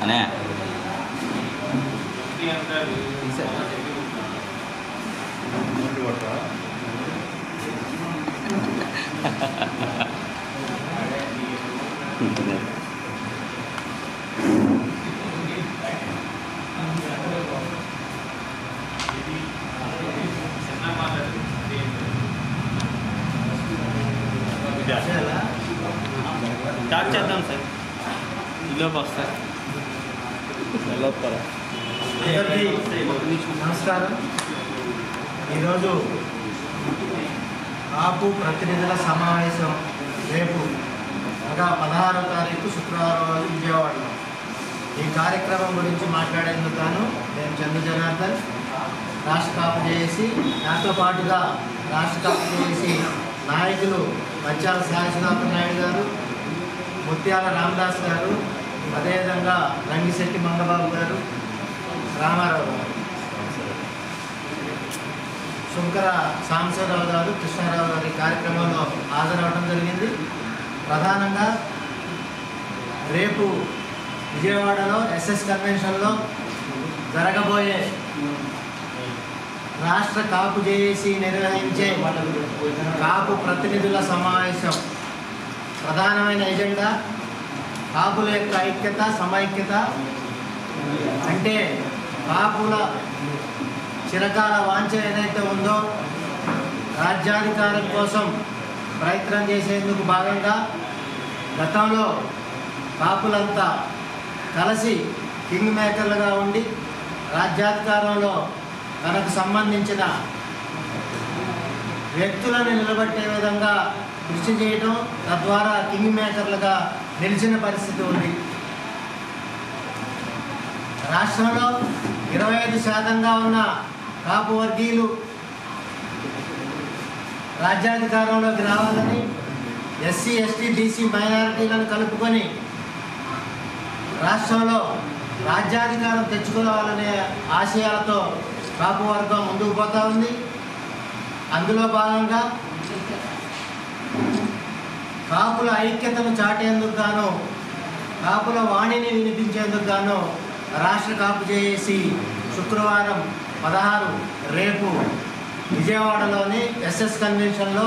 అనే స్టార్ట్ చేద్దాం సార్. ఈలోపు వస్తారు. నమస్కారం. ఈరోజు కాపు ప్రతినిధుల సమావేశం రేపు అనగా 16వ తారీఖు శుక్రవారం రోజు విజయవాడలో. ఈ కార్యక్రమం గురించి మాట్లాడేందుకు గాను నేను చందు జనార్దన్, రాష్ట్ర కాపు జేఏసీ, నాతో పాటుగా రాష్ట్ర కాపు జేఏసీ నాయకులు మచ్చాల సాయిసుధాకర్ నాయుడు గారు, ముత్యాల రామదాస్ గారు, అదేవిధంగా రంగిశెట్టి మంగబాబు గారు, రామారావు గారు, శంకర సాంబశివరావు గారు, కృష్ణారావు గారు ఈ కార్యక్రమంలో హాజరవడం జరిగింది. ప్రధానంగా రేపు విజయవాడలో ఎస్ఎస్ కన్వెన్షన్లో జరగబోయే రాష్ట్ర కాపు జేఏసీ నిర్వహించే కాపు ప్రతినిధుల సమావేశం ప్రధానమైన ఎజెండా కాపుల యొక్క ఐక్యత, సమైక్యత. అంటే కాపుల చిరకాల వాంఛ ఏదైతే ఉందో రాజ్యాధికారం కోసం ప్రయత్నం చేసేందుకు భాగంగా గతంలో కాపులంతా కలిసి కింగ్ మేకర్లుగా ఉండి రాజ్యాధికారంలో తనకు సంబంధించిన వ్యక్తులను నిలబెట్టే విధంగా కృషి చేయడం, తద్వారా కింగ్ మేకర్లుగా నిలిచిన పరిస్థితి ఉంది. రాష్ట్రంలో 25% ఉన్న కాపు వర్గీయులు రాజ్యాధికారంలోకి రావాలని, ఎస్సీ, ఎస్టీ, బీసీ మైనారిటీలను కలుపుకొని రాష్ట్రంలో రాజ్యాధికారం తెచ్చుకోవాలనే ఆశయాలతో కాపు వర్గం ముందుకు పోతూ ఉంది. అందులో భాగంగా కాపుల ఐక్యతను చాటేందుకు గాను, కాపుల వాణిని వినిపించేందుకు గాను రాష్ట్ర కాపు జేఏసీ శుక్రవారం 16 రేపు విజయవాడలోని ఎస్ఎస్ కన్వెన్షన్లో